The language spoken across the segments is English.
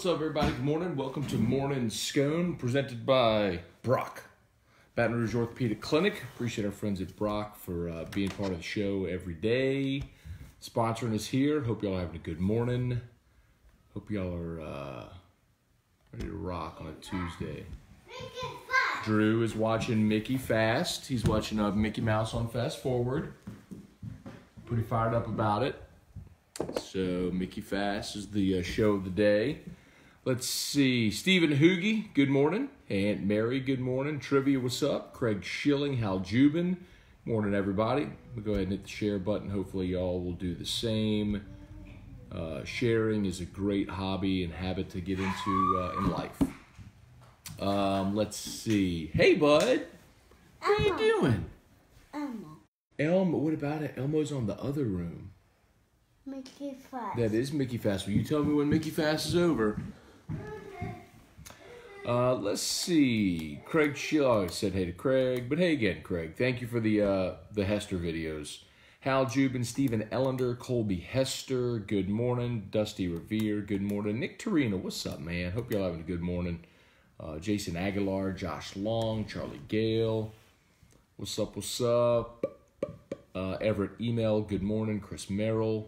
What's up, everybody? Good morning. Welcome to Morning Scone, presented by Brock, Baton Rouge Orthopedic Clinic. Appreciate our friends at Brock for being part of the show every day, sponsoring us here. Hope y'all are having a good morning. Hope y'all are ready to rock on a Tuesday. Drew is watching Mickey Fast. He's watching Mickey Mouse on Fast Forward. Pretty fired up about it. So Mickey Fast is the show of the day. Let's see. Stephen Hoogie, good morning. Aunt Mary, good morning. Trivia, what's up? Craig Schilling, Hal Jubin. Morning, everybody. We'll go ahead and hit the share button. Hopefully y'all will do the same. Sharing is a great hobby and habit to get into in life. Let's see. Hey, bud. How you doing? Elmo. What about it? Elmo's on the other room. Mickey Fast. That is Mickey Fast. Will you tell me when Mickey Fast is over? Let's see. Craig Shaw said hey to Craig. But hey again, Craig. Thank you for the Hester videos. Hal Jubin, Stephen Ellender, Colby Hester, good morning. Dusty Revere, good morning. Nick Torino, what's up, man? Hope y'all having a good morning. Jason Aguilar, Josh Long, Charlie Gale. What's up, what's up? Everett Email, good morning. Chris Merrill.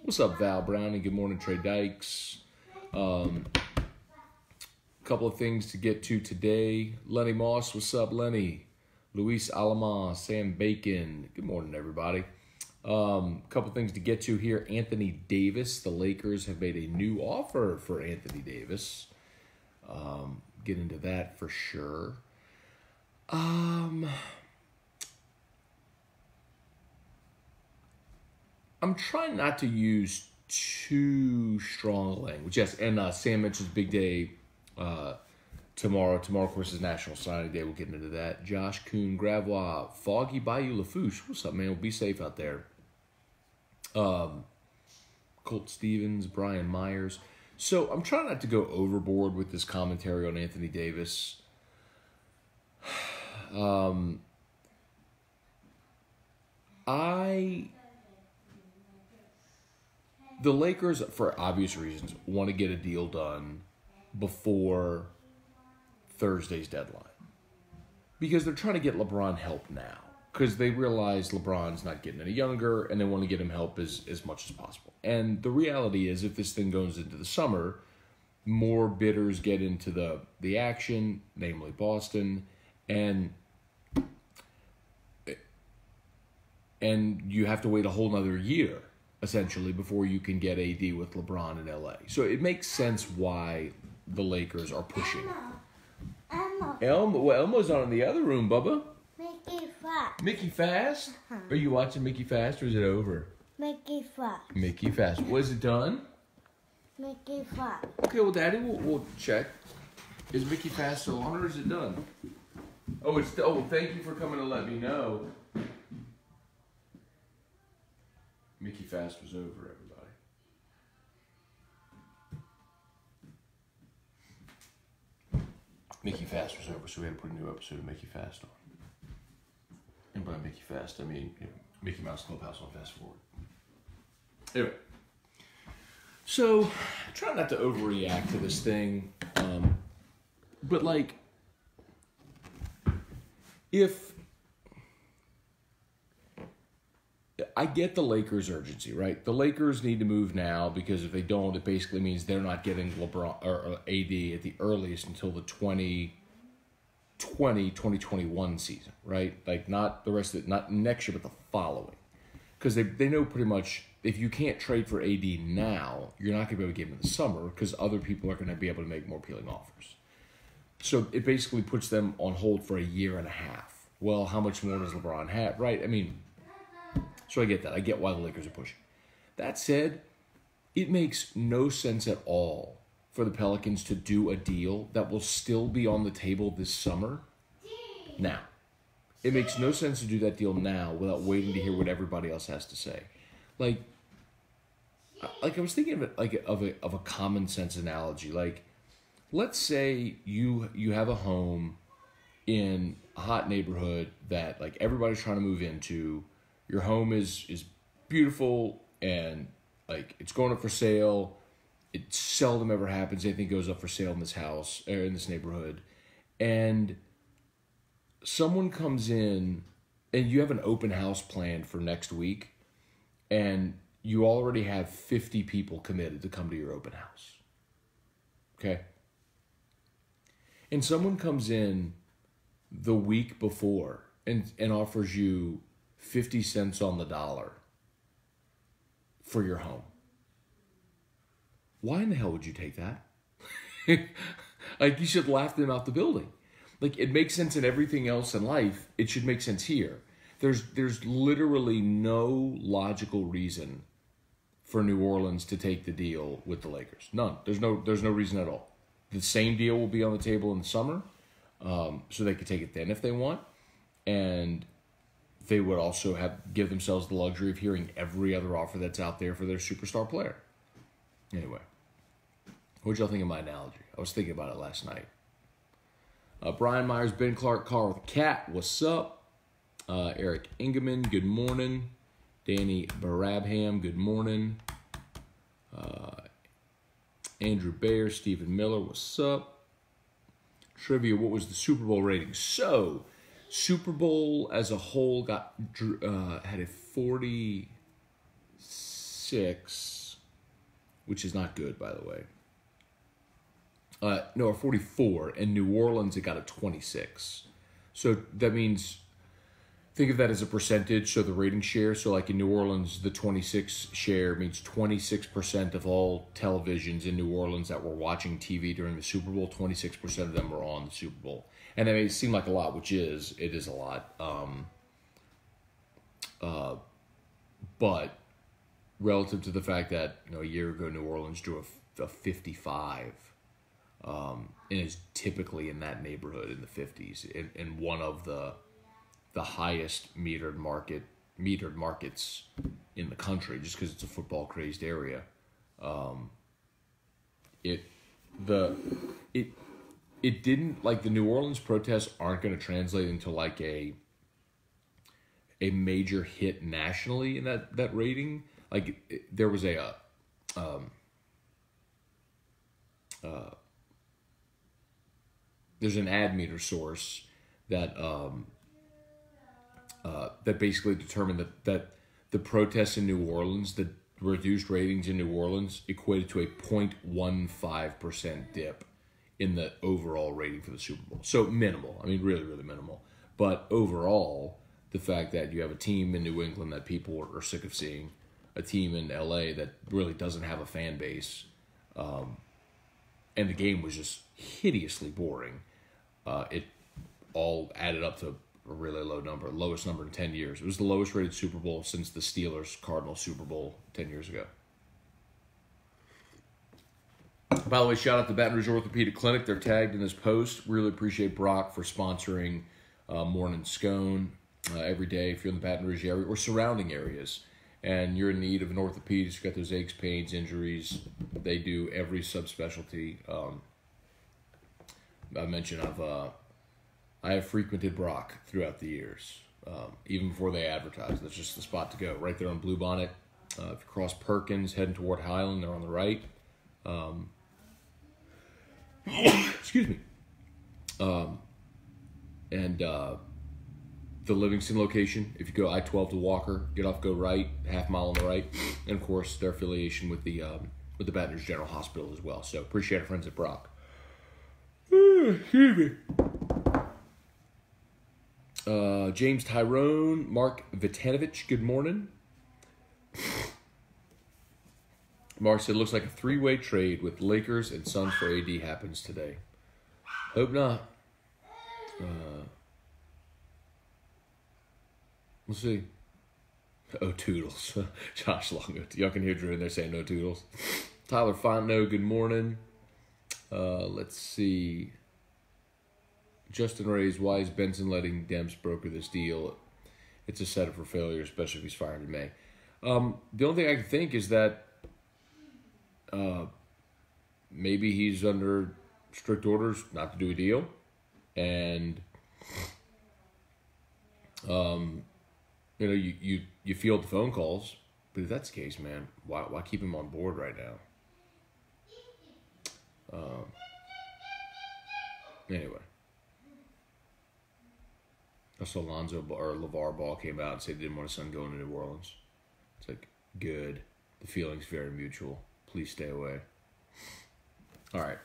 What's up, Val Browning? Good morning, Trey Dykes. Couple of things to get to today. Lenny Moss, what's up, Lenny? Luis Alama, Sam Bacon. Good morning, everybody. Couple things to get to here. Anthony Davis. The Lakers have made a new offer for Anthony Davis. Get into that for sure. I'm trying not to use too strong language. Yes, and Sam mentions big day tomorrow. Tomorrow, of course, is National Signing Day. We'll get into that. Josh Kuhn, Gravois, Foggy Bayou Lafouche. What's up, man? We'll be safe out there. Colt Stevens, Brian Myers. So I'm trying not to go overboard with this commentary on Anthony Davis. The Lakers, for obvious reasons, want to get a deal done before Thursday's deadline. Because they're trying to get LeBron help now. Because they realize LeBron's not getting any younger, and they want to get him help as much as possible. And the reality is, if this thing goes into the summer, more bidders get into the action, namely Boston, and you have to wait a whole nother year, essentially, before you can get AD with LeBron in LA. So it makes sense why the Lakers are pushing. Elmo's on in the other room, Bubba. Mickey Fast. Mickey Fast? Are you watching Mickey Fast, or is it over? Mickey Fast. Mickey Fast. Was it done? Mickey Fast. Okay, well, Daddy, we'll check. Is Mickey Fast still on, or is it done? Oh, thank you for coming to let me know. Mickey Fast was over, everybody. Mickey Fast was over, so we had to put a new episode of Mickey Fast on. And by Mickey Fast, I mean Mickey Mouse Clubhouse on Fast Forward. Anyway, so try not to overreact to this thing, but like, if I get the Lakers' urgency, right? The Lakers need to move now because if they don't, it basically means they're not getting LeBron or AD at the earliest until the 2021 season, right? Like not the rest of it, not next year, but the following. Because they know pretty much if you can't trade for AD now, you're not going to be able to give him in the summer because other people are going to be able to make more appealing offers. So it basically puts them on hold for a year and a half. Well, how much more does LeBron have, right? I mean, so I get that. I get why the Lakers are pushing. That said, it makes no sense at all for the Pelicans to do a deal that will still be on the table this summer now. It makes no sense to do that deal now without waiting to hear what everybody else has to say. Like I was thinking of it of a common sense analogy. Like, let's say you have a home in a hot neighborhood that like everybody's trying to move into. Your home is beautiful and like it's going up for sale. It seldom ever happens. Anything goes up for sale in this house or in this neighborhood, and someone comes in, and you have an open house planned for next week, and you already have 50 people committed to come to your open house. Okay? And someone comes in the week before and offers you 50 cents on the dollar for your home. Why in the hell would you take that? Like, you should laugh them out the building. Like, it makes sense in everything else in life. It should make sense here. There's literally no logical reason for New Orleans to take the deal with the Lakers. None. There's no reason at all. The same deal will be on the table in the summer, so they could take it then if they want, and they would also give themselves the luxury of hearing every other offer that's out there for their superstar player. Anyway, what'd y'all think of my analogy? I was thinking about it last night. Brian Myers, Ben Clark, Carl with Cat, what's up? Eric Ingeman, good morning. Danny Barabham, good morning. Andrew Bayer, Stephen Miller, what's up? Trivia, what was the Super Bowl rating? So, Super Bowl as a whole had a 46, which is not good, by the way. No, a 44. In New Orleans, it got a 26. So that means, think of that as a percentage, so the rating share. So like in New Orleans, the 26 share means 26% of all televisions in New Orleans that were watching TV during the Super Bowl, 26% of them were on the Super Bowl. And that may seem like a lot, it is a lot. But relative to the fact that, a year ago New Orleans drew a 55, and is typically in that neighborhood in the 50s, and one of the highest metered markets in the country, just because it's a football crazed area. It didn't, like, the New Orleans protests aren't going to translate into like a major hit nationally in that rating. Like, there was there's an ad meter source that basically determined that the protests in New Orleans, the reduced ratings in New Orleans, equated to a 0.15% dip in the overall rating for the Super Bowl. So minimal. I mean, really, really minimal. But overall, the fact that you have a team in New England that people are sick of seeing, a team in LA that really doesn't have a fan base, and the game was just hideously boring, it all added up to a really low number, lowest number in 10 years. It was the lowest rated Super Bowl since the Steelers-Cardinals Super Bowl 10 years ago. By the way, shout out to Baton Rouge Orthopedic Clinic. They're tagged in this post. Really appreciate Brock for sponsoring Morning Scone every day. If you're in the Baton Rouge area or surrounding areas and you're in need of an orthopedist, you've got those aches, pains, injuries, they do every subspecialty. I mentioned I have frequented Brock throughout the years, even before they advertise. That's just the spot to go. Right there on Bluebonnet. If you cross Perkins, heading toward Highland, they're on the right. Excuse me. And the Livingston location, if you go I-12 to Walker, get off, go right, half mile on the right. And, of course, their affiliation with the Baton Rouge General Hospital as well. So, appreciate our friends at Brock. Excuse me. James Tyrone, Mark Vitanovich, good morning. Mark said, looks like a three-way trade with Lakers and Suns for AD happens today. Hope not. We'll see. Oh, Toodles. Josh Long. Y'all can hear Drew in there saying no Toodles. Tyler Fontenot, good morning. Let's see. Justin Ray's, why is Benson letting Demps broker this deal? It's a setup for failure, especially if he's fired in May. The only thing I can think is that maybe he's under strict orders not to do a deal. And, you field the phone calls. But if that's the case, man, why keep him on board right now? Anyway. I saw LeVar Ball came out and said he didn't want his son going to New Orleans. It's like, good. The feeling's very mutual. Please stay away. All right.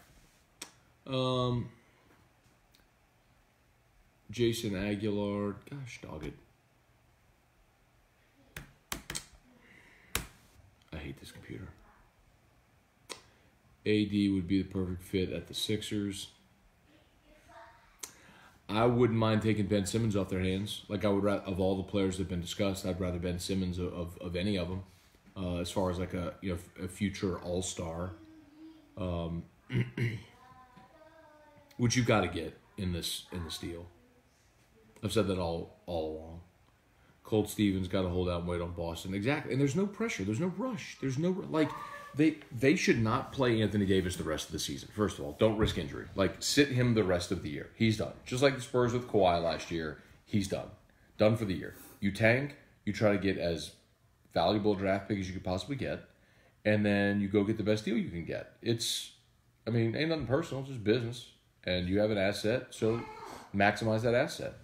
Jason Aguilar. Gosh, dog it. I hate this computer. AD would be the perfect fit at the Sixers. I wouldn't mind taking Ben Simmons off their hands. Like, I would rather, of all the players that have been discussed, I'd rather Ben Simmons of any of them. As far as like a future all-star, which you got to get in this deal. I've said that all along. Colt Stevens got to hold out and wait on Boston. Exactly. And there's no pressure. There's no rush. There's no, like, they should not play Anthony Davis the rest of the season. First of all, don't risk injury. Like, sit him the rest of the year. He's done. Just like the Spurs with Kawhi last year, he's done. Done for the year. You tank, you try to get as valuable a draft pick as you could possibly get, and then you go get the best deal you can get. It's, I mean, ain't nothing personal, it's just business. And you have an asset, so maximize that asset.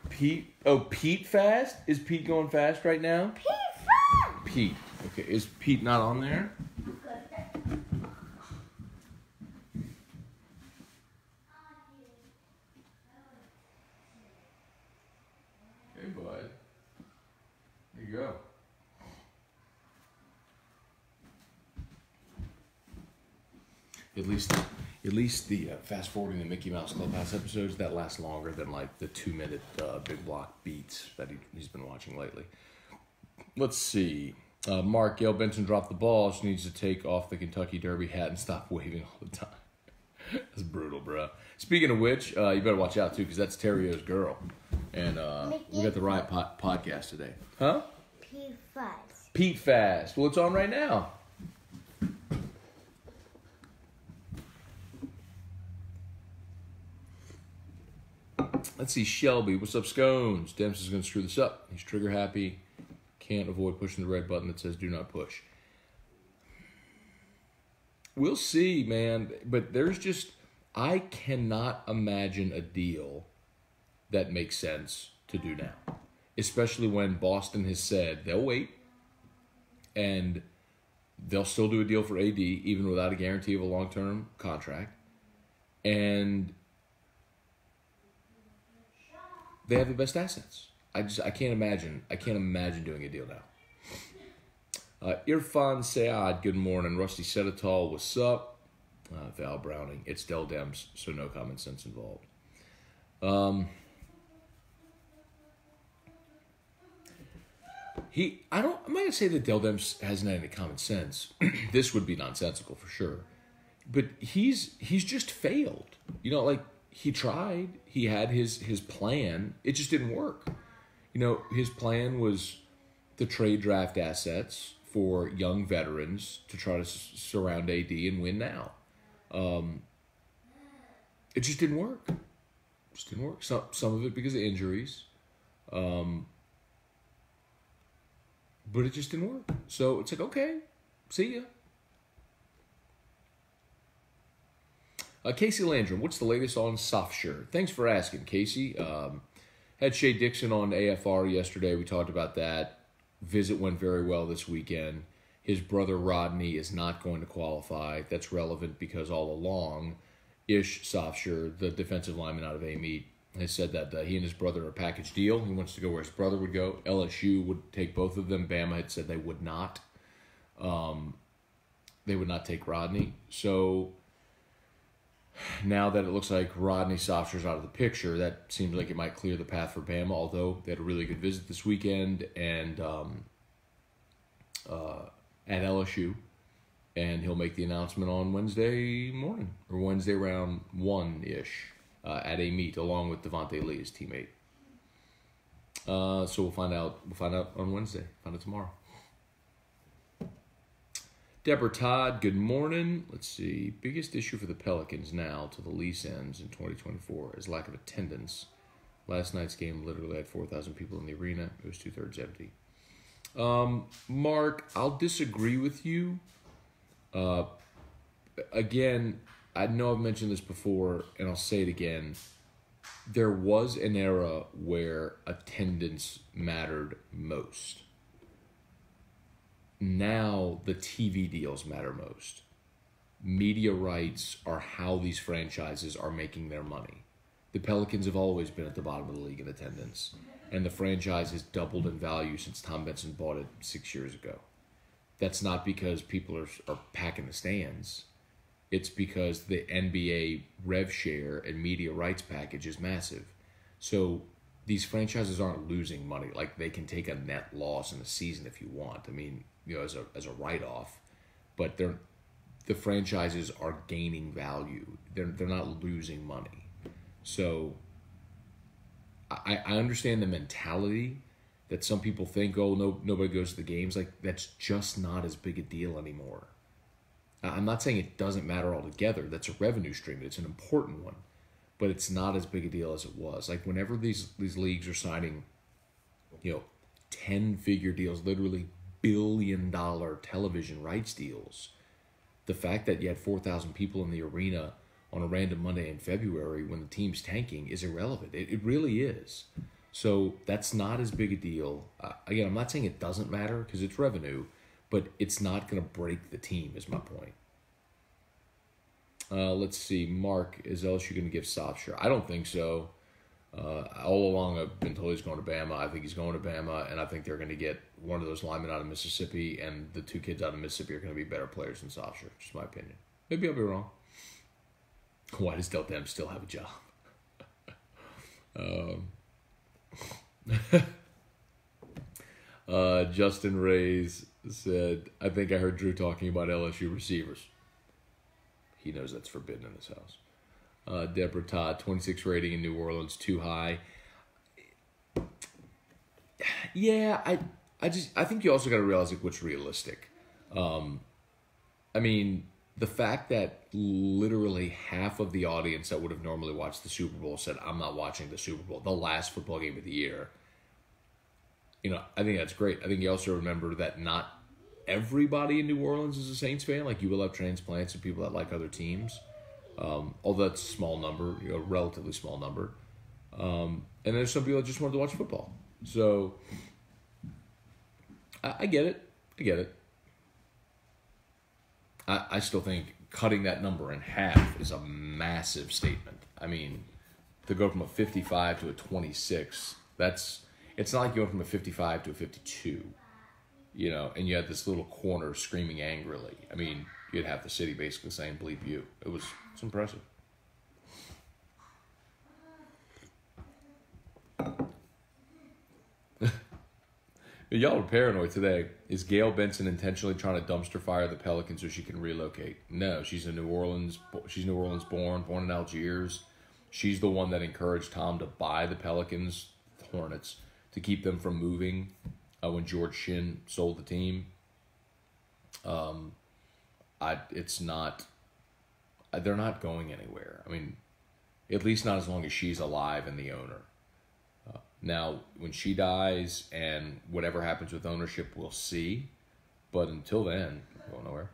Pete fast? Is Pete going fast right now? Pete. Okay, is Pete not on there? Hey, bud. There you go. At least the fast forwarding the Mickey Mouse Clubhouse episodes that last longer than like the 2-minute big block beats that he's been watching lately. Let's see. Mark, Gail Benson dropped the ball. She needs to take off the Kentucky Derby hat and stop waving all the time. That's brutal, bro. Speaking of which, you better watch out too, because that's Terrio's girl, and we got the Riot podcast today. Huh? Pete Fast. Pete Fast. Well, it's on right now. Let's see, Shelby. What's up, Scones? Dempsey's going to screw this up. He's trigger happy. Can't avoid pushing the red button that says do not push. We'll see, man. But there's just, I cannot imagine a deal that makes sense to do now. Especially when Boston has said they'll wait and they'll still do a deal for AD even without a guarantee of a long-term contract. And they have the best assets. I can't imagine doing a deal now. Irfan Sayad, good morning. Rusty Sedatal, what's up? Val Browning, it's Del Dems, so no common sense involved. I'm not gonna say that Del Dems hasn't had any common sense. This would be nonsensical for sure. But he's just failed. You know, like, he tried. He had his plan. It just didn't work. You know, his plan was to trade draft assets for young veterans to try to surround AD and win now. It just didn't work. Some of it because of injuries. But it just didn't work. So it's like, okay, see ya. Casey Landrum, what's the latest on Softshirt? Thanks for asking, Casey. Had Shea Dixon on AFR yesterday. We talked about that. Visit went very well this weekend. His brother Rodney is not going to qualify. That's relevant because all along, Ish Softshirt, the defensive lineman out of A-Meet, has said that he and his brother are a package deal. He wants to go where his brother would go. LSU would take both of them. Bama had said they would not. They would not take Rodney. So now that it looks like Rodney Softshirt's out of the picture, that seems like it might clear the path for Bama, although they had a really good visit this weekend and at LSU. And he'll make the announcement on Wednesday morning, or Wednesday around 1-ish, at a meet, along with Devontae Lee, his teammate. So we'll find out on Wednesday. Find out tomorrow. Deborah Todd, good morning. Let's see. Biggest issue for the Pelicans now till the lease ends in 2024 is lack of attendance. Last night's game literally had 4,000 people in the arena. It was 2/3 empty. Mark, I'll disagree with you. Again, I know I've mentioned this before, and I'll say it again. There was an era where attendance mattered most. Now the TV deals matter most. Media rights are how these franchises are making their money. The Pelicans have always been at the bottom of the league in attendance, and the franchise has doubled in value since Tom Benson bought it 6 years ago. That's not because people are packing the stands. It's because the NBA rev share and media rights package is massive. So these franchises aren't losing money. Like, they can take a net loss in a season if you want. I mean, as a write-off. But the franchises are gaining value. They're not losing money. So I understand the mentality that some people think, oh, nobody goes to the games. Like, that's just not as big a deal anymore. I'm not saying it doesn't matter altogether. That's a revenue stream. It's an important one. But it's not as big a deal as it was. Like, whenever these leagues are signing, 10-figure deals, literally billion-dollar television rights deals, the fact that you had 4,000 people in the arena on a random Monday in February when the team's tanking is irrelevant. It really is. So that's not as big a deal. Again, I'm not saying it doesn't matter because it's revenue, but it's not going to break the team is my point. Let's see. Mark, is LSU going to give Sopsher? I don't think so. All along I've been told he's going to Bama. I think he's going to Bama, and I think they're going to get one of those linemen out of Mississippi, and the two kids out of Mississippi are going to be better players than Sopsher. Just my opinion. Maybe I'll be wrong. Why does Del Dem still have a job? Justin Reyes said, I think I heard Drew talking about LSU receivers. He knows that's forbidden in this house. Deborah Todd, 26 rating in New Orleans, too high. Yeah, I think you also got to realize like what's realistic. I mean, the fact that literally half of the audience that would have normally watched the Super Bowl said, I'm not watching the Super Bowl, the last football game of the year. I think that's great. I think you also remember that not everybody in New Orleans is a Saints fan. Like, you will have transplants and people that like other teams. Although that's a small number, a relatively small number. And there's some people that just wanted to watch football. So, I get it. I still think cutting that number in half is a massive statement. I mean, to go from a 55 to a 26, it's not like you went from a 55 to a 52, and you had this little corner screaming angrily. I mean, you'd have the city basically saying, bleep you. It's impressive. Y'all are paranoid today. Is Gail Benson intentionally trying to dumpster fire the Pelicans so she can relocate? No, she's New Orleans born in Algiers. She's the one that encouraged Tom to buy the Pelicans, Hornets, to keep them from moving when George Shinn sold the team. They're not going anywhere. I mean, at least not as long as she's alive and the owner. Now, when she dies and whatever happens with ownership, we'll see. But until then, we'll go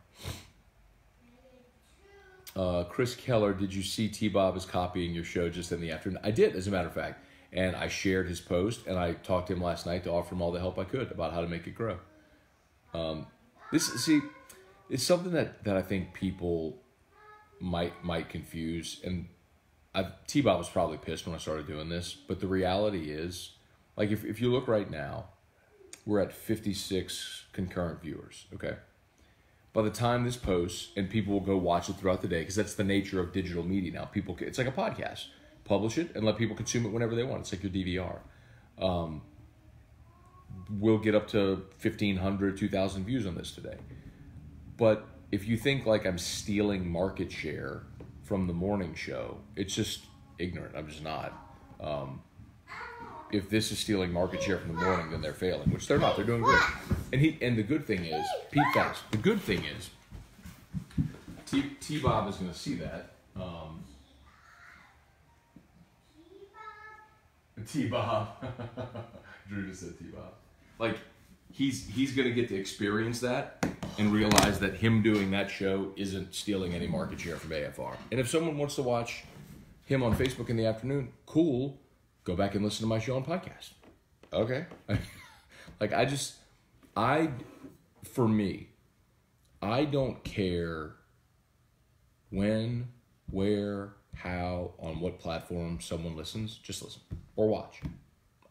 nowhere. Chris Keller, did you see T-Bob is copying your show just in the afternoon? I did, as a matter of fact. And I shared his post, and I talked to him last night to offer him all the help I could about how to make it grow. It's something that I think people might confuse, and T-Bob was probably pissed when I started doing this, but the reality is, like, if you look right now, we're at 56 concurrent viewers, okay? By the time this posts, and people will go watch it throughout the day, because that's the nature of digital media now. It's like a podcast. Publish it and let people consume it whenever they want. It's like your DVR. We'll get up to 1,500, 2,000 views on this today. But if you think like I'm stealing market share from the morning show, it's just ignorant. I'm just not. If this is stealing market share from the morning, then they're failing, which they're not. They're doing great. And the good thing is, Pete Fast, the good thing is, T-Bob is going to see that. T-Bob. Drew just said T-Bob. Like, he's going to get to experience that and realize that him doing that show isn't stealing any market share from AFR. And if someone wants to watch him on Facebook in the afternoon, cool. Go back and listen to my show on podcast. Okay. For me, I don't care when, where, how, on what platform someone listens. Just listen or watch.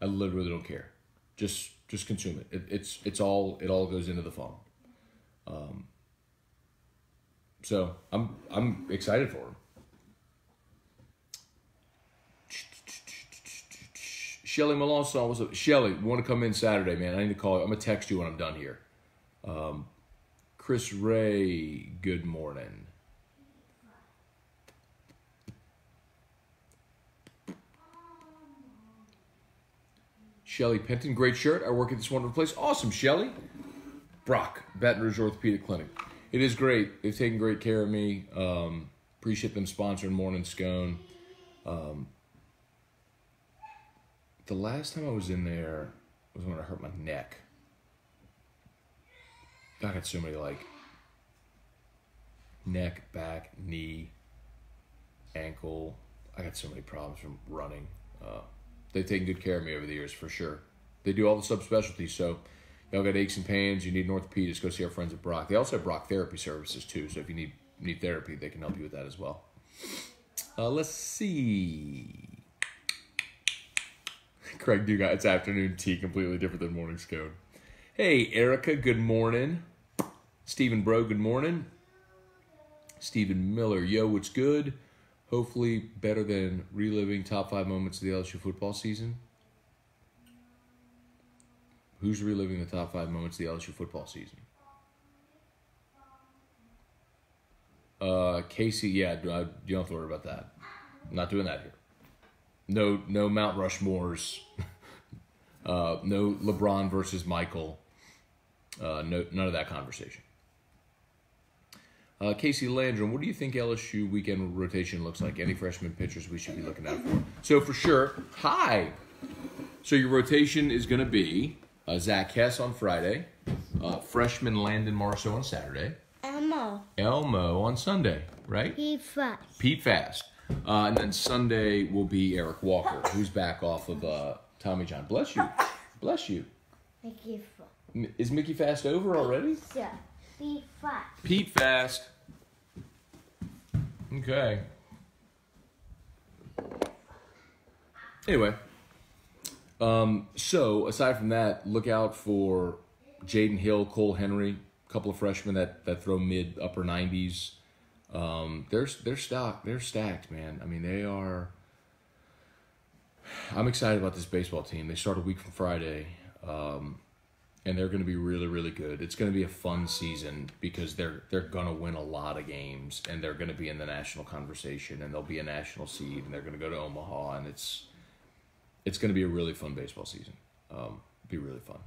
I literally don't care. Just consume it. It all goes into the funnel. So I'm excited for him. Shelly Melanson, what's up? Shelly, want to come in Saturday, man? I need to call you. I'm gonna text you when I'm done here. Chris Ray, good morning. Shelly Penton, great shirt. I work at this wonderful place. Awesome, Shelly. Brock, Baton Rouge Orthopedic Clinic. It is great. They've taken great care of me. Appreciate them sponsoring Morning Scone. The last time I was in there was when I hurt my neck. I got so many, neck, back, knee, ankle. I got so many problems from running. They've taken good care of me over the years, for sure. They do all the subspecialties, so y'all got aches and pains, you need an orthopedist, go see our friends at Brock. They also have Brock Therapy Services, too, so if you need therapy, they can help you with that as well. Let's see. Craig Dugas, it's afternoon tea, completely different than morning scone. Hey, Erica, good morning. Stephen Bro, good morning. Stephen Miller, yo, what's good? Hopefully better than reliving top 5 moments of the LSU football season. Who's reliving the top 5 moments of the LSU football season? Casey, yeah, you don't have to worry about that. I'm not doing that here. No Mount Rushmores. No LeBron versus Michael. None of that conversation. Casey Landrum, what do you think LSU weekend rotation looks like? Any freshman pitchers we should be looking out for? So for sure, So your rotation is going to be Zach Hess on Friday, freshman Landon Marceau on Saturday, Elmo on Sunday, right? Pete Fast. And then Sunday will be Eric Walker, who's back off of Tommy John. Bless you. Bless you. Is Mickey Fast over already? Yeah. Pete Fast. Okay. Anyway. So, aside from that, look out for Jaden Hill, Cole Henry, a couple of freshmen that throw mid-upper 90s. They're stacked, man. I mean, they are. I'm excited about this baseball team. They start a week from Friday, and they're going to be really, really good. It's going to be a fun season because they're going to win a lot of games, and they're going to be in the national conversation, and they'll be a national seed, and they're going to go to Omaha, and it's going to be a really fun baseball season. Be really fun.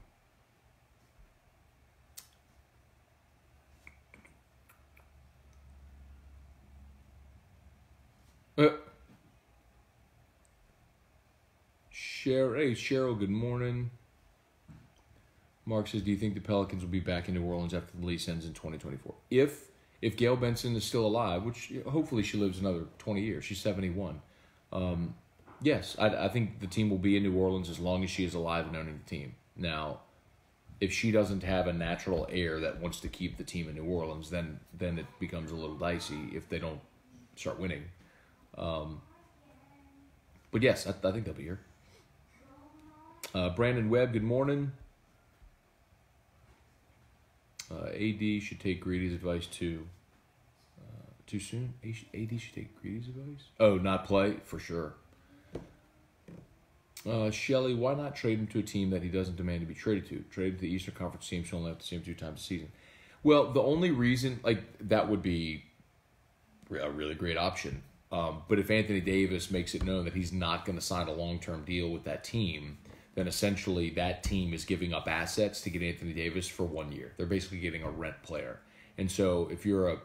Cheryl, good morning. Mark says, do you think the Pelicans will be back in New Orleans after the lease ends in 2024? If Gail Benson is still alive, which hopefully she lives another 20 years, she's 71. Yes, I think the team will be in New Orleans as long as she is alive and owning the team. Now, if she doesn't have a natural heir that wants to keep the team in New Orleans, then it becomes a little dicey if they don't start winning. But yes, I think they'll be here. Brandon Webb, good morning. AD should take Greedy's advice too. Too soon? AD should take Greedy's advice? Oh, not play? For sure. Shelly, why not trade him to a team that he doesn't demand to be traded to? Trade to the Eastern Conference team so only have to see him 2 times a season. Well, the only reason, that would be a really great option. But if Anthony Davis makes it known that he's not going to sign a long-term deal with that team, then essentially that team is giving up assets to get Anthony Davis for 1 year. They're basically getting a rent player. And so if you're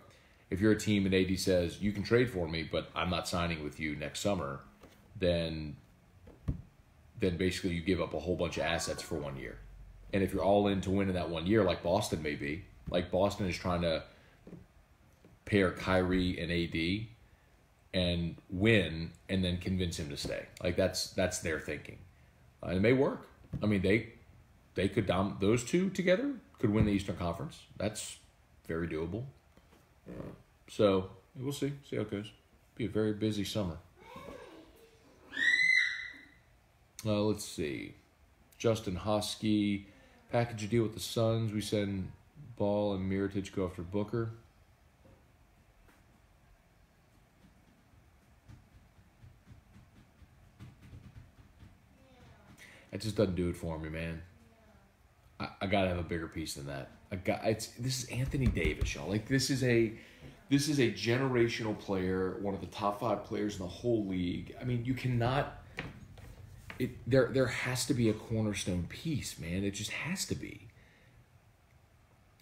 a team and AD says, you can trade for me, but I'm not signing with you next summer, then basically you give up a whole bunch of assets for 1 year. And if you're all in to win in that 1 year, like Boston may be, like Boston is trying to pair Kyrie and AD and win and then convince him to stay. Like that's their thinking. And it may work. I mean, they could those two together could win the Eastern Conference. That's very doable. So we'll see how it goes. Be a very busy summer. Let's see. Justin Hosky, package a deal with the Suns. We send Ball and Mirotic go after Booker. That just doesn't do it for me, man. I gotta have a bigger piece than that. This is Anthony Davis, y'all. Like this is a generational player, one of the top 5 players in the whole league. I mean, you cannot. There has to be a cornerstone piece, man. It just has to be.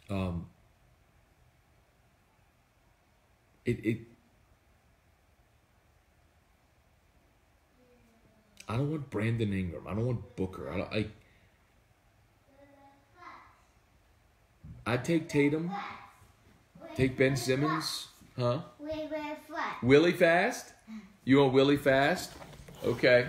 I don't want Brandon Ingram. I don't want Booker. I'd take Tatum. Take Ben Simmons. Huh? Willie Fast? You want Willie Fast? Okay.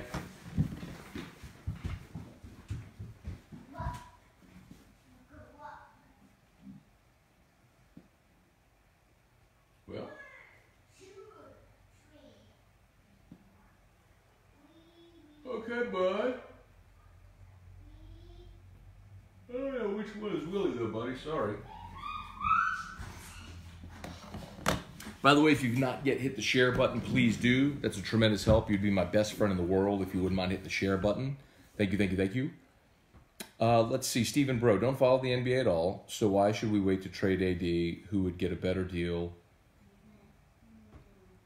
Well. Okay, bud. I don't know which one is Willie though, buddy. Sorry. By the way, if you've not yet hit the share button, please do. That's a tremendous help. You'd be my best friend in the world if you wouldn't mind hitting the share button. Thank you, thank you, thank you. Let's see. Stephen Bro, don't follow the NBA at all, so why should we wait to trade AD, who would get a better deal?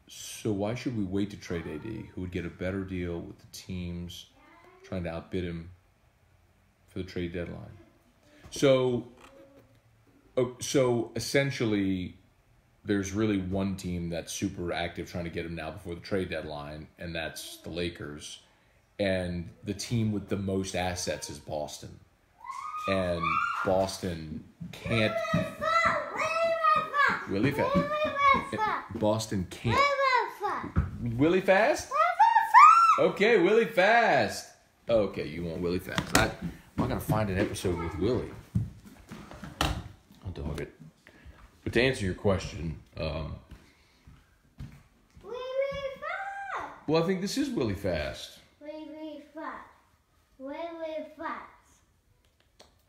So why should we wait to trade AD, who would get a better deal with the teams trying to outbid him for the trade deadline? So essentially, there's really one team that's super active trying to get him now before the trade deadline, and that's the Lakers. And the team with the most assets is Boston. And Boston can't... Willie Fast. Boston can't... Willie Fast? Okay, Willie Fast. Okay, you want Willie Fast. I'm not going to find an episode with Willie. I'll dog it. But to answer your question, well, I think this is Willie Fast. Willie Fast.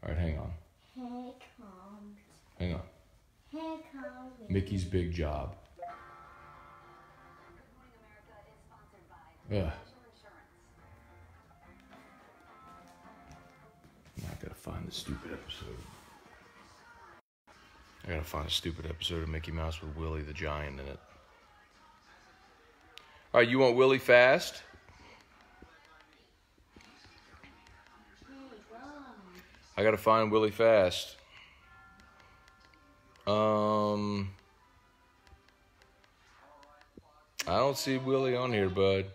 All right, hang on. Hang on. Mickey's Big Job. Ugh. I'm not gonna find the stupid episode. I gotta find a stupid episode of Mickey Mouse with Willie the Giant in it. All right, you want Willie Fast? I gotta find Willie Fast. I don't see Willie on here, bud.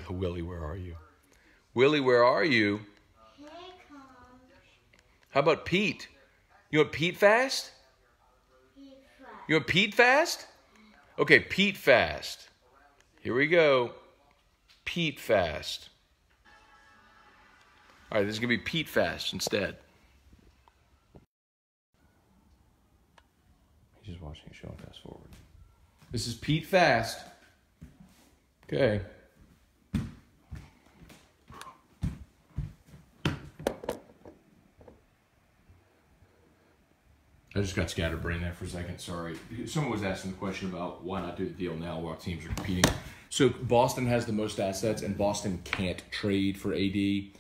Willie, where are you? Willie, where are you? How about Pete? You want Pete Fast? You want Pete Fast? Okay, Pete Fast. Here we go. Pete Fast. All right, this is going to be Pete Fast instead. He's just watching a show and fast forward. This is Pete Fast. Okay. I just got scatterbrained there for a second. Sorry. Someone was asking the question about why not do the deal now while teams are competing. So Boston has the most assets, and Boston can't trade for AD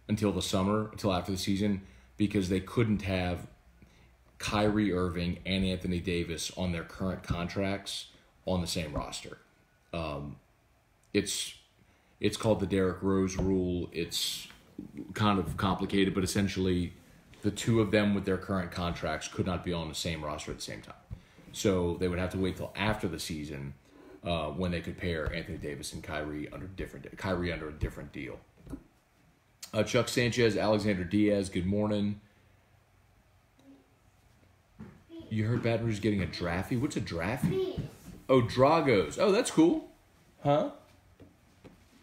until the summer, until after the season, because they couldn't have Kyrie Irving and Anthony Davis on their current contracts on the same roster. It's called the Derrick Rose rule. It's kind of complicated, but essentially the two of them with their current contracts could not be on the same roster at the same time. So they would have to wait till after the season when they could pair Anthony Davis and Kyrie under a different deal. Chuck Sanchez, Alexander Diaz, good morning. You heard Baton Rouge is getting a draffy? What's a draffy? Oh, Dragos. Oh, that's cool. Huh?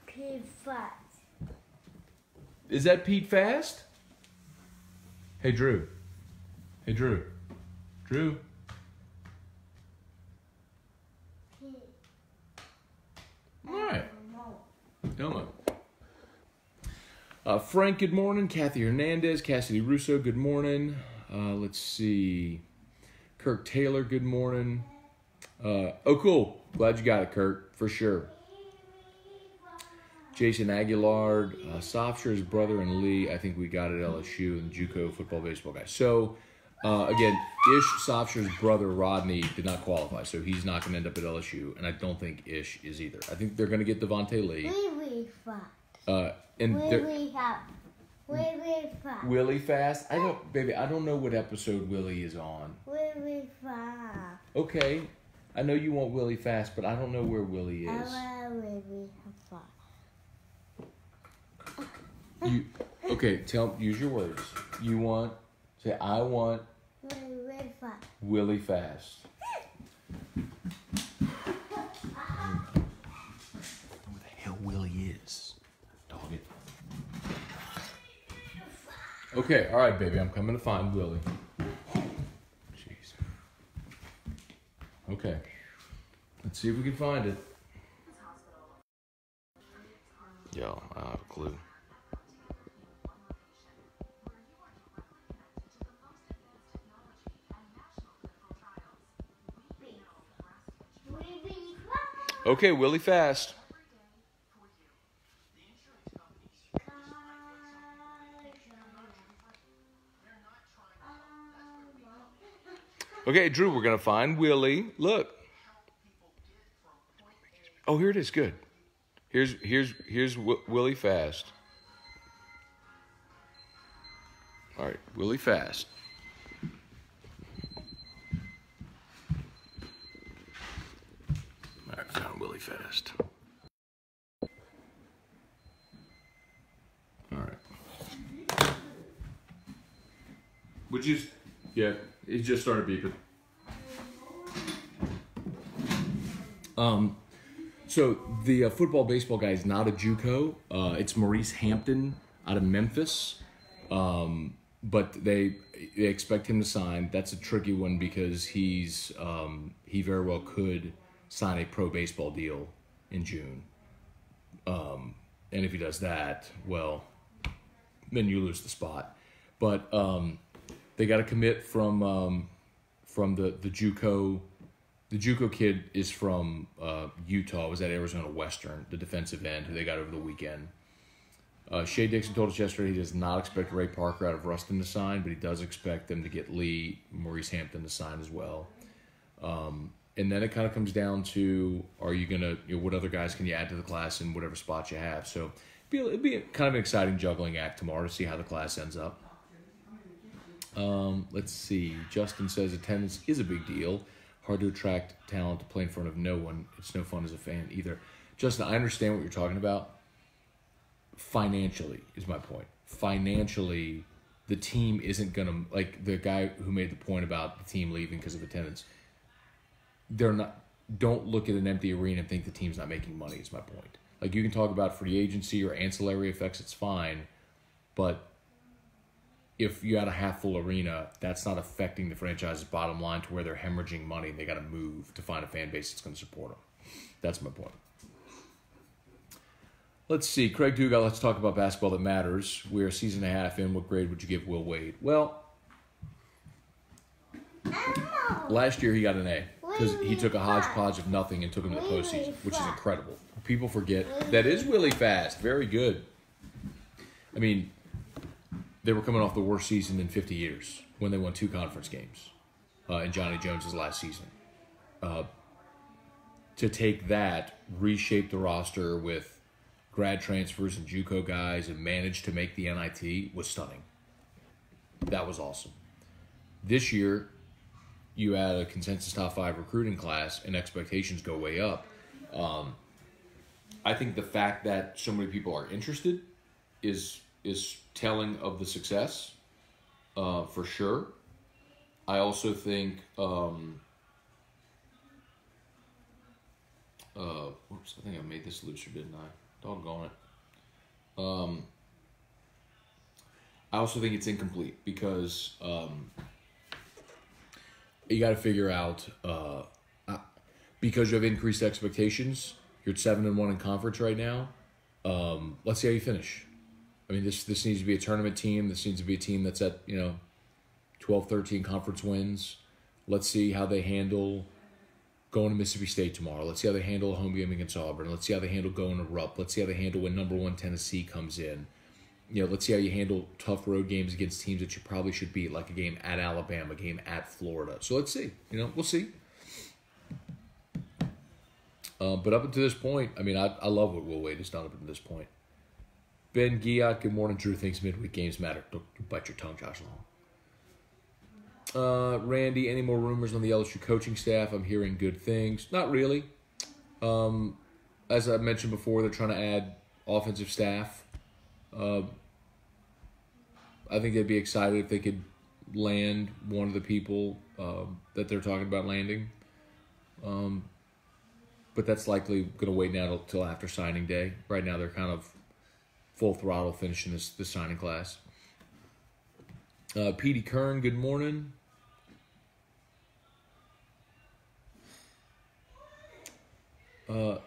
Pete Fast. Is that Pete Fast? Hey, Drew. Hey, Drew. Drew. All right. Don't know. Frank, good morning. Kathy Hernandez, Cassidy Russo, good morning. Let's see. Kirk Taylor, good morning. Oh, cool. Glad you got it, Kirk, for sure. Jason Aguilar, Sofshire's brother and Lee, I think we got at LSU, and JUCO football, baseball guy. So, again, Ish Sofshire's brother, Rodney, did not qualify, so he's not going to end up at LSU, and I don't think Ish is either. I think they're going to get Devontae Lee. Willie Fast. Willie Fast. Willie Fast? I don't know what episode Willie is on. Willie Fast. Okay. I know you want Willie Fast, but I don't know where Willie is. I want Willie Fast. Use your words. Say, I want Willie Fast. Willie Fast. Where the hell Willie is? Dog it. Okay, all right, baby. I'm coming to find Willie. Jeez. Okay. Let's see if we can find it. Yo, I don't have a clue. Okay, Willie Fast. Okay, Drew, we're going to find Willie. Look. Oh, here it is. Good. Here's Willie Fast. All right, Willie Fast. All right, found Willie Fast. All right. Yeah, it just started beeping. So the football baseball guy is not a JUCO. It's Maurice Hampton out of Memphis. But they expect him to sign. That's a tricky one because he very well could sign a pro baseball deal in June. And if he does that, well, then you lose the spot. But they got to commit from the JUCO. The JUCO kid is from Utah. Was at Arizona Western, the defensive end who they got over the weekend. Shea Dixon told us yesterday he does not expect Ray Parker out of Ruston to sign, but he does expect them to get Lee, Maurice Hampton to sign as well. And then it kind of comes down to, are you going to, what other guys can you add to the class in whatever spot you have? So it'll be kind of an exciting juggling act tomorrow to see how the class ends up. Let's see. Justin says attendance is a big deal. Hard to attract talent to play in front of no one. It's no fun as a fan either. Justin, I understand what you're talking about. Financially is my point. Financially, the team isn't going to, like the guy who made the point about the team leaving because of attendance, don't look at an empty arena and think the team's not making money is my point. Like you can talk about free agency or ancillary effects, it's fine, but if you had a half-full arena, that's not affecting the franchise's bottom line to where they're hemorrhaging money and they got to move to find a fan base that's going to support them. That's my point. Let's see. Craig Dugas, let's talk about basketball that matters. We're a season and a half in. What grade would you give Will Wade? Well, last year he got an A because he took a hodgepodge of nothing and took him to the postseason, which is incredible. People forget. That is really fast. Very good. I mean, they were coming off the worst season in 50 years when they won 2 conference games in Johnny Jones' last season. To take that, reshape the roster with grad transfers and JUCO guys and manage to make the NIT was stunning. That was awesome. This year, you add a consensus top 5 recruiting class and expectations go way up. I think the fact that so many people are interested is telling of the success, for sure. I also think, whoops, I think I made this looser, didn't I? Doggone it. I also think it's incomplete because you got to figure out, because you have increased expectations, you're at 7-1 in conference right now. Let's see how you finish. I mean, this needs to be a tournament team. This needs to be a team that's at, 12, 13 conference wins. Let's see how they handle going to Mississippi State tomorrow. Let's see how they handle a home game against Auburn. Let's see how they handle going to Rupp. Let's see how they handle when number 1 Tennessee comes in. Let's see how you handle tough road games against teams that you probably should beat, like a game at Alabama, a game at Florida. So let's see. We'll see. But up until this point, I mean, I love what Will Wade has done up until this point. Ben Giat, good morning. Drew thinks midweek games matter. Don't bite your tongue, Josh Long. Randy, any more rumors on the LSU coaching staff? I'm hearing good things. Not really. As I mentioned before, they're trying to add offensive staff. I think they'd be excited if they could land one of the people that they're talking about landing. But that's likely going to wait now till after signing day. Right now, they're kind of full throttle finishing this signing class. Petey Kern, good morning. So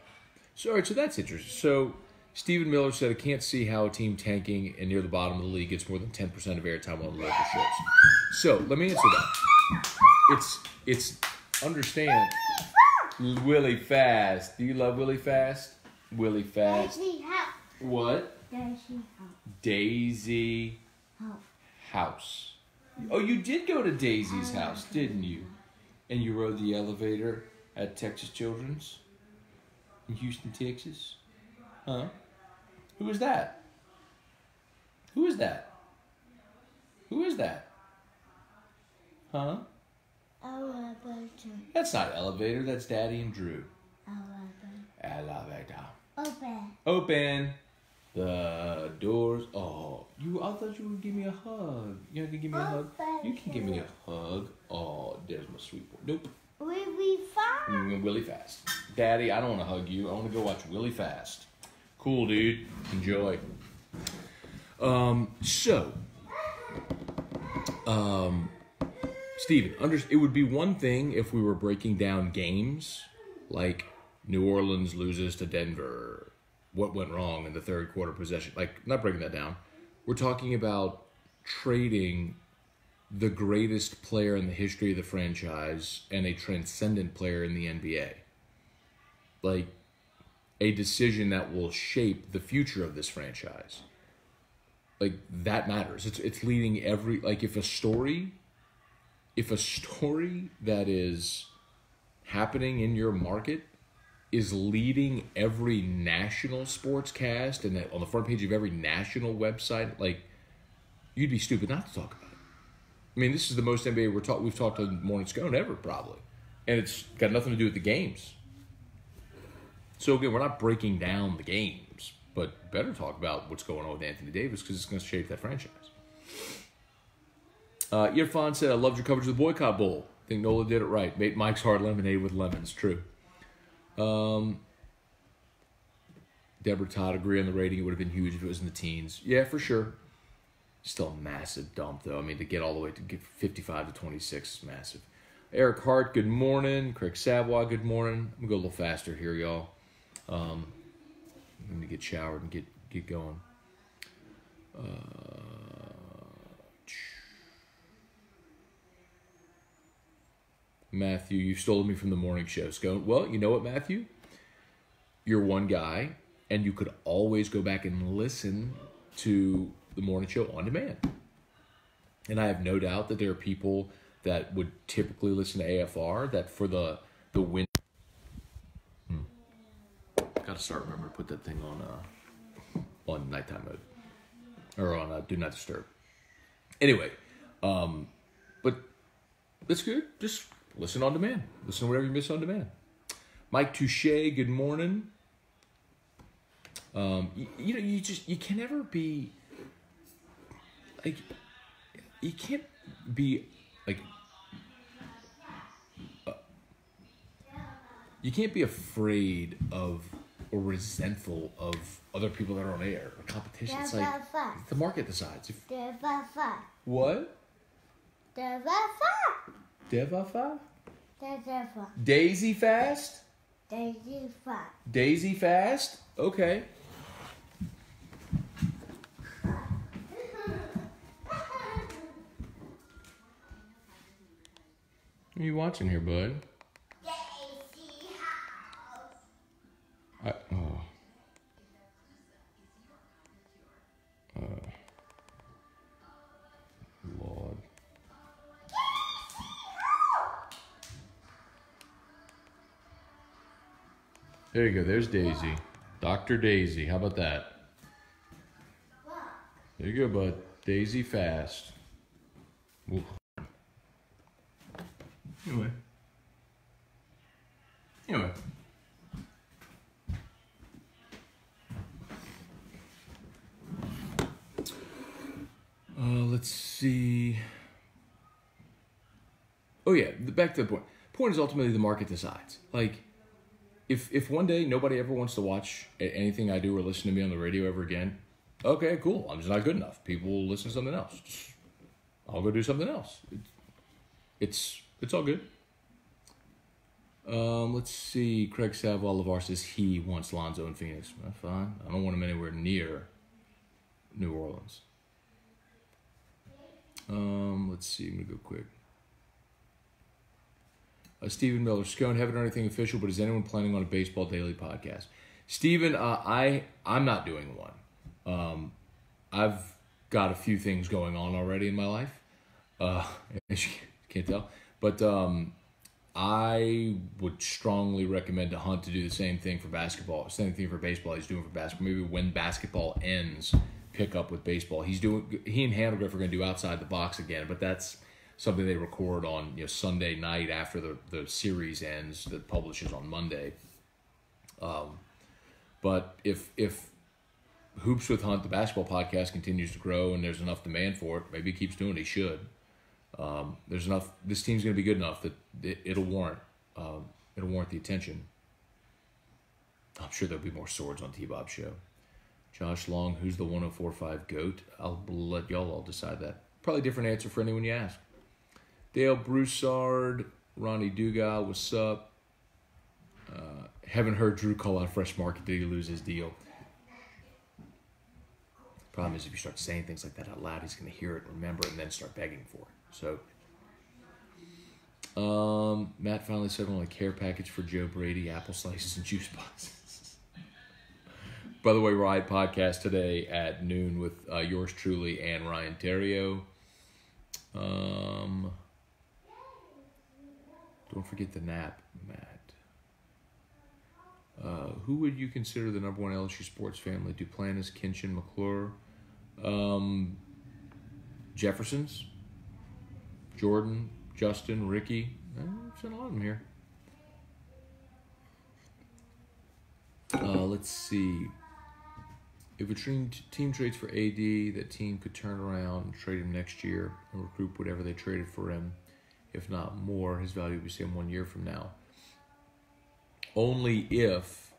that's interesting. So Stephen Miller said, I can't see how a team tanking and near the bottom of the league gets more than 10% of airtime on local shows. So let me answer that. It's understand. Willie Fast. Do you love Willie Fast? Willie Fast. Daisy House. What? Daisy House. Daisy House. Oh, you did go to Daisy's house, didn't you? And you rode the elevator at Texas Children's in Houston, Texas? Huh? Who is that? Who is that? Who is that? Huh? Elevator. That's not elevator. That's Daddy and Drew. Elevator. Elevator. Open. Open the doors. Oh, I thought you would give me a hug. You gonna give me a hug? You can give me a hug. Oh, there's my sweet boy. Nope. Willie Fast. Willie Fast. Daddy, I don't want to hug you. I want to go watch Willie Fast. Cool, dude. Enjoy. Steven, it would be one thing if we were breaking down games like New Orleans loses to Denver. What went wrong in the third quarter possession? Like, not breaking that down. We're talking about trading the greatest player in the history of the franchise and a transcendent player in the NBA. Like, a decision that will shape the future of this franchise. Like, that matters. It's leading every, like, if a story that is happening in your market is leading every national sportscast and on the front page of every national website, like, you'd be stupid not to talk about it. I mean, this is the most NBA we've talked to Morning Scone ever, probably. And it's got nothing to do with the games. So, again, we're not breaking down the games, but better talk about what's going on with Anthony Davis because it's going to shape that franchise. Irfan said, I loved your coverage of the Boycott Bowl. I think Nola did it right. Made Mike's Hard Lemonade with lemons. True. Deborah Todd, agree on the rating. It would have been huge if it was in the teens. Yeah, for sure. Still a massive dump, though. I mean, to get all the way to get 55 to 26 is massive. Eric Hart, good morning. Craig Savoy, good morning. I'm going to go a little faster here, y'all. I'm going to get showered and get going. Matthew, you stole me from the morning show. Scone. Well, you know what, Matthew? You're one guy, and you could always go back and listen to the morning show on demand. And I have no doubt that there are people that would typically listen to AFR that for the win. Got to start remember to put that thing on nighttime mode or on do not disturb. Anyway, but that's good. Just listen on demand. Listen to whatever you miss on demand. Mike Touche, good morning. You can never be like, you can't be like, you can't be afraid of or resentful of other people that are on air or competition. It's like the market decides. What? Devafa? Daisy fast? Daisy fast? Okay. What are you watching here, bud? Lord. There you go. There's Daisy. Dr. Daisy. How about that? There you go, bud. Daisy fast. Ooh. Anyway. Let's see. Oh yeah, back to the point. Point is ultimately the market decides. Like, if one day nobody ever wants to watch anything I do or listen to me on the radio ever again, okay, cool. I'm just not good enough. People will listen to something else. I'll go do something else. It's all good. Let's see. Craig Savall-Lavar says he wants Lonzo in Phoenix. That's fine. I don't want him anywhere near New Orleans. Let's see. I'm going to go quick. Stephen Miller, Scone, haven't heard anything official, but is anyone planning on a Baseball Daily podcast? Stephen, I'm not doing one. I've got a few things going on already in my life, as you can't tell. But I would strongly recommend to Hunt to do the same thing for basketball, same thing for baseball he's doing for basketball. Maybe when basketball ends, pick up with baseball. He and Handlegriff are going to do Outside the Box again, but that's something they record on Sunday night after the series ends that publishes on Monday. But if Hoops with Hunt, the basketball podcast, continues to grow and there's enough demand for it, maybe he keeps doing it. He should. There's enough. This team's going to be good enough that it'll warrant the attention. I'm sure there'll be more swords on T-Bob's show. Josh Long, who's the 104.5 GOAT? I'll let y'all all decide that. Probably a different answer for anyone you ask. Dale Broussard, Ronnie Dugas, what's up? Haven't heard Drew call out Fresh Market. Did he lose his deal? Problem is, if you start saying things like that out loud, he's going to hear it, remember it, and then start begging for it. So, Matt finally said on a care package for Joe Brady, apple slices and juice boxes. By the way, Riot podcast today at noon with yours truly and Ryan Terrio. Don't forget the nap, Matt. Who would you consider the number one LSU sports family? Duplantis, Kinchin, McClure, Jeffersons, Jordan, Justin, Ricky. I've seen a lot of them here. Let's see. If a team trades for AD, that team could turn around and trade him next year and recoup whatever they traded for him, if not more. His value would be the same 1 year from now. Only if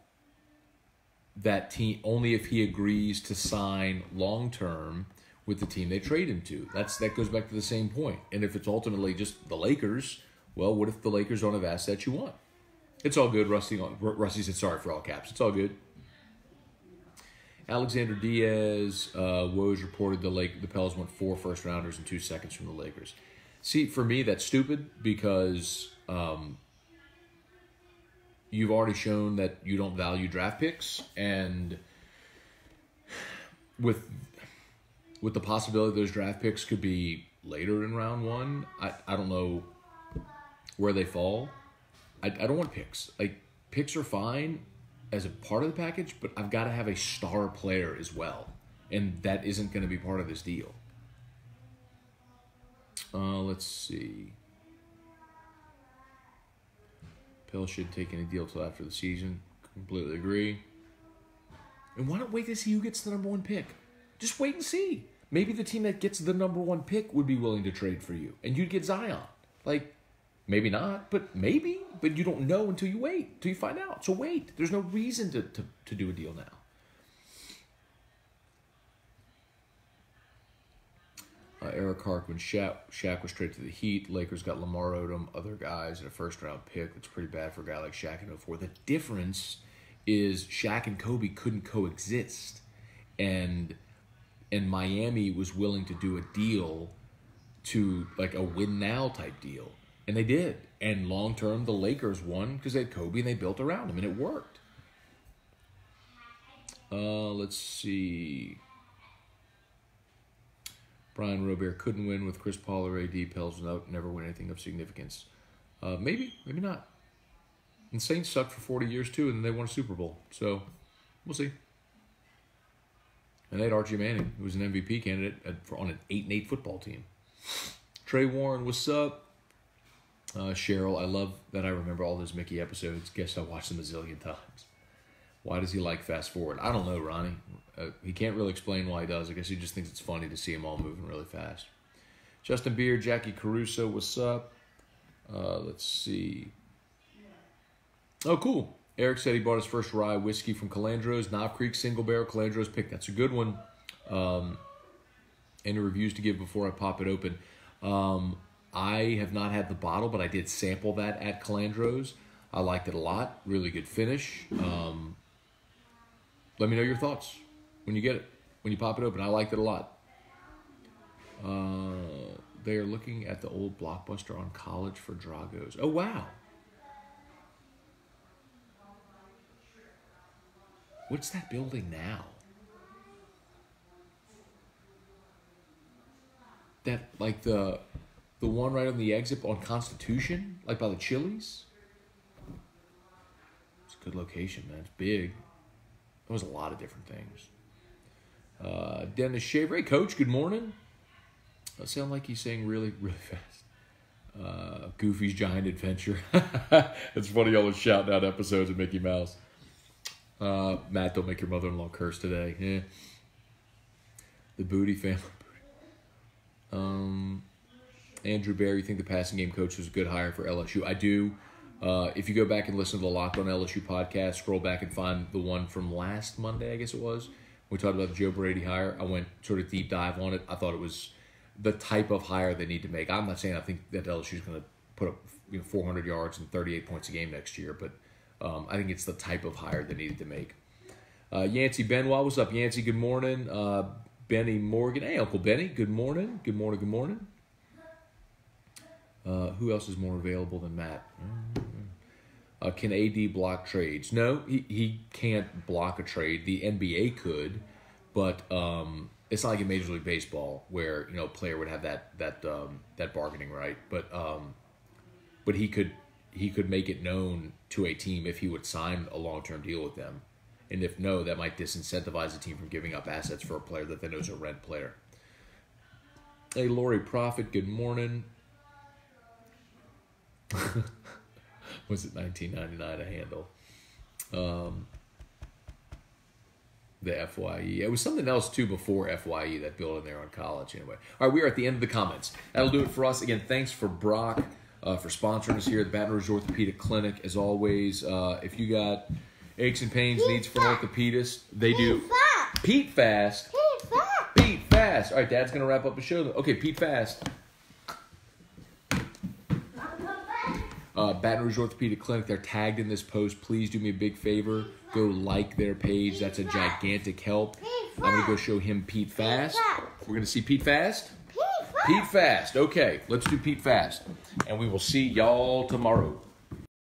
he agrees to sign long term with the team they trade him to. That goes back to the same point. And if it's ultimately just the Lakers, well, what if the Lakers don't have assets you want? It's all good. Rusty said sorry for all caps. It's all good. Alexander Diaz, Woj reported the Pels want 4 first-rounders and 2 seconds from the Lakers. See, for me, that's stupid because you've already shown that you don't value draft picks, and with the possibility those draft picks could be later in round 1, I don't know where they fall. I don't want picks. Like, picks are fine as a part of the package, but I've got to have a star player as well, and that isn't going to be part of this deal. Let's see. Pill should take any deal till after the season. Completely agree. And why not wait to see who gets the number 1 pick? Just wait and see. Maybe the team that gets the number 1 pick would be willing to trade for you, and you'd get Zion. Like, maybe not, but maybe. But you don't know until you wait, until you find out. So wait. There's no reason to do a deal now. Eric Hark, when Shaq was traded to the Heat, Lakers got Lamar Odom, other guys, and a first-round pick. That's pretty bad for a guy like Shaq in 04. The difference is Shaq and Kobe couldn't coexist. And Miami was willing to do a deal to, like, a win-now type deal. And they did. And long-term, the Lakers won because they had Kobe and they built around him, and it worked. Let's see. Brian Robert couldn't win with Chris Paul or AD. Pels never win anything of significance. Maybe not. And Saints sucked for 40 years too, and then they won a Super Bowl. So, we'll see. And they had Archie Manning, who was an MVP candidate on an 8-8 football team. Trey Warren, what's up? Cheryl, I love that I remember all those Mickey episodes. Guess I watched them a zillion times. Why does he like fast forward? I don't know, Ronnie. He can't really explain why he does. I guess he just thinks it's funny to see them all moving really fast. Justin Beard, Jackie Caruso, what's up? Let's see. Oh, cool. Eric said he bought his first rye whiskey from Calandro's. Knob Creek Single Barrel Calandro's pick. That's a good one. Any reviews to give before I pop it open? I have not had the bottle, but I did sample that at Calandro's. I liked it a lot. Really good finish. Let me know your thoughts when you get it, when you pop it open. I liked it a lot. They are looking at the old Blockbuster on College for Dragos. Oh, wow. What's that building now? That, like the one right on the exit on Constitution? Like by the Chili's? It's a good location, man. It's big. There was a lot of different things. Dennis Shaver. Hey, Coach, good morning. I sound like he's saying really, really fast. Goofy's Giant Adventure. It's funny y'all was shouting out episodes of Mickey Mouse. Matt, don't make your mother-in-law curse today. Yeah. The Booty family. Andrew Bear, you think the passing game coach was a good hire for LSU? I do. If you go back and listen to the Locked On LSU podcast, scroll back and find the one from last Monday, I guess it was. We talked about the Joe Brady hire. I went sort of deep dive on it. I thought it was the type of hire they need to make. I'm not saying I think that LSU is going to put up 400 yards and 38 points a game next year, but I think it's the type of hire they needed to make. Yancey Benoit, what's up, Yancey? Good morning. Benny Morgan. Hey, Uncle Benny. Good morning. Good morning. Good morning. Who else is more available than Matt? Can AD block trades? No, he can't block a trade. The NBA could, but it's not like in Major League Baseball where a player would have that bargaining right. But he could make it known to a team if he would sign a long-term deal with them, and if no, that might disincentivize the team from giving up assets for a player that they know is a rent player. Hey, Lori Prophet. Good morning. Was it $19.99 a handle? The FYE. It was something else too before FYE, that building there on College. Anyway, all right, we are at the end of the comments. That'll do it for us. Again, thanks for Brock for sponsoring us here at the Baton Rouge Orthopedic Clinic. As always, if you got aches and pains, needs for an orthopedist, they do. Pete Fast. Pete Fast. All right, Dad's gonna wrap up the show. Okay, Pete Fast. Baton Rouge Orthopedic Clinic, they're tagged in this post. Please do me a big favor. Go like their page. That's a gigantic help. I'm going to go show him Pete Fast. We're going to see Pete Fast? Pete Fast. Okay, let's do Pete Fast. And we will see y'all tomorrow.